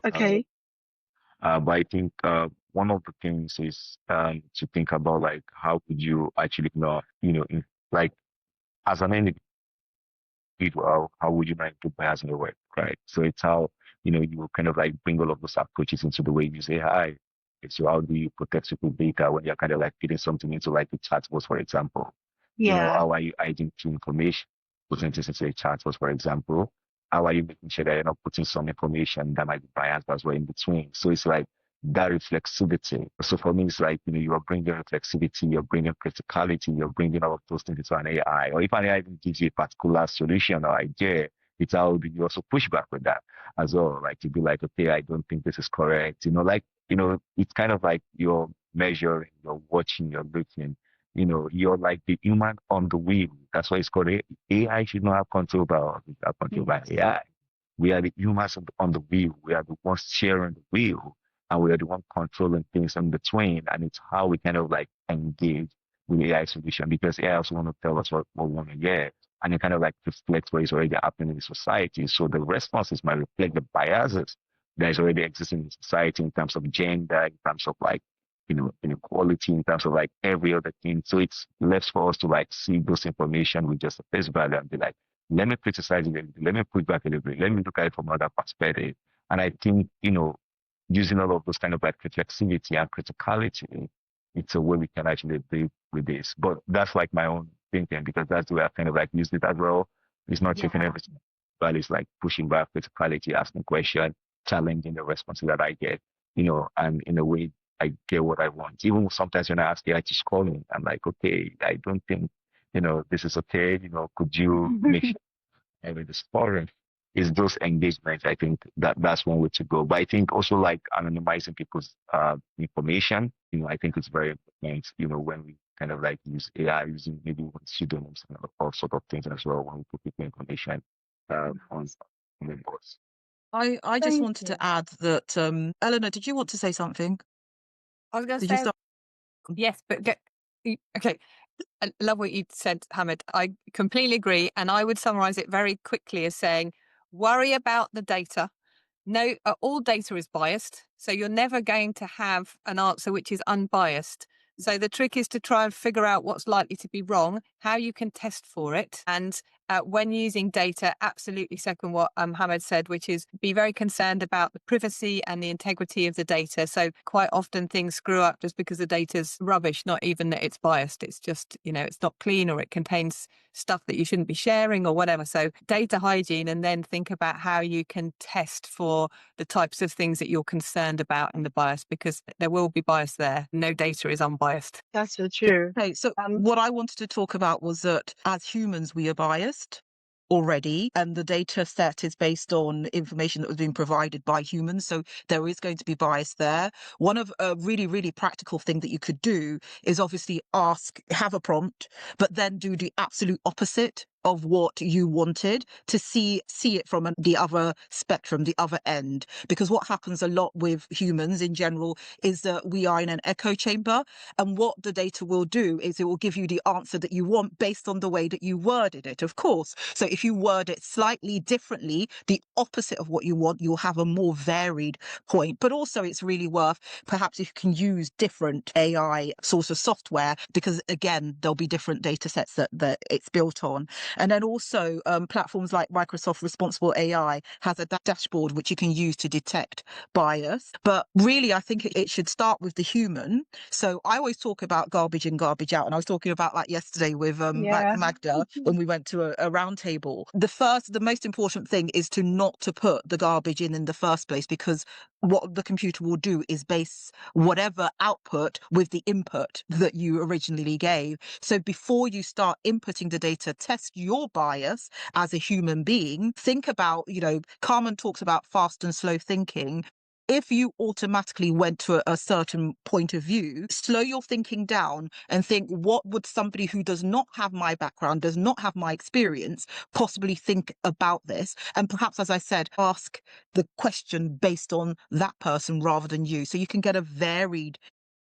Uh, Okay. but I think one of the things is to think about like how could you actually not, like as an individual, how would you not include bias in your work, right? So it's how, you will kind of like bring all of those approaches into the way you say hi. So how do you protect people's data when you're kind of like feeding something into like a chatbot, for example? Yeah. How are you hiding key information, putting this into a chatbot, for example? How are you making sure that you're not putting some information that might be biased as well in between? So it's like that reflexivity. So for me, it's like, you are bringing reflexivity, you're bringing criticality, you're bringing all of those things into an AI. Or if an AI even gives you a particular solution or idea, it's how do you also push back with that as well? Like to be like, okay, I don't think this is correct. It's kind of like you're measuring, you're watching, you're looking. You're like the human on the wheel. That's why it's called AI should not have control over us. We have control by AI. We are the humans on the wheel. We are the ones steering the wheel, and we are the one controlling things in between. And it's how we kind of like engage with AI solution because AI also want to tell us what we want to hear. And it kind of like reflects what is already happening in society. So the responses might reflect the biases that is already existing in society in terms of gender, in terms of like inequality, in terms of like every other thing. So it's left for us to like see those information with just a face value and be like, let me criticize it a little bit, let me push back a little bit, let me look at it from another perspective. And I think, using all of those kind of like reflexivity and criticality, it's a way we can actually deal with this. But that's like my own thinking because that's the way I kind of like used it as well. It's not taking Yeah. everything, but it's like pushing back criticality, asking questions, challenging the responses that I get, and in a way I get what I want. Even sometimes when I ask the IT calling, I'm like, okay, I don't think, this is okay. Could you make sure with the foreign is those engagements. I think that's one way to go. But I think also like anonymizing people's information, I think it's very important, when we kind of like use AI using maybe pseudonyms and all sort of things as well when we put people information on the boards. I just Thank wanted you. to add that, Eleanor, did you want to say something? I was going to Did you say, start? yes, but okay. I love what you said, Hamid. I completely agree. And I would summarize it very quickly as saying, worry about the data. No, all data is biased. So you're never going to have an answer which is unbiased. So the trick is to try and figure out what's likely to be wrong, how you can test for it. And when using data, absolutely second what Hamid said, which is be very concerned about the privacy and the integrity of the data. So quite often things screw up just because the data's rubbish, not even that it's biased. It's just, it's not clean or it contains stuff that you shouldn't be sharing or whatever. So data hygiene, and then think about how you can test for the types of things that you're concerned about in the bias, because there will be bias there. No data is unbiased. That's so true. Okay, so what I wanted to talk about was that as humans, we are biased already, and the data set is based on information that was being provided by humans. So there is going to be bias there. One of a really, really practical thing that you could do is obviously have a prompt, but then do the absolute opposite of what you wanted to see it from the other spectrum, the other end. Because what happens a lot with humans in general is that we are in an echo chamber, and what the data will do is it will give you the answer that you want based on the way that you worded it, of course. So if you word it slightly differently, the opposite of what you want, you'll have a more varied point. But also it's really worth perhaps if you can use different AI sorts of software, because again, there'll be different data sets that it's built on. And then also platforms like Microsoft Responsible AI has a dashboard which you can use to detect bias. But really, I think it should start with the human. So I always talk about garbage in, garbage out. And I was talking about that yesterday with Yeah. Magda when we went to a round table. The most important thing is not to put the garbage in the first place, because what the computer will do is base whatever output with the input that you originally gave. So before you start inputting the data, test your bias as a human being. Think about, Carmen talks about fast and slow thinking. If you automatically went to a certain point of view, slow your thinking down and think, what would somebody who does not have my background, does not have my experience, possibly think about this? And perhaps, as I said, ask the question based on that person rather than you. So you can get a varied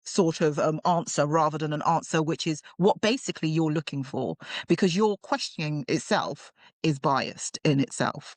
sort of answer rather than an answer which is what basically you're looking for, because your questioning itself is biased in itself.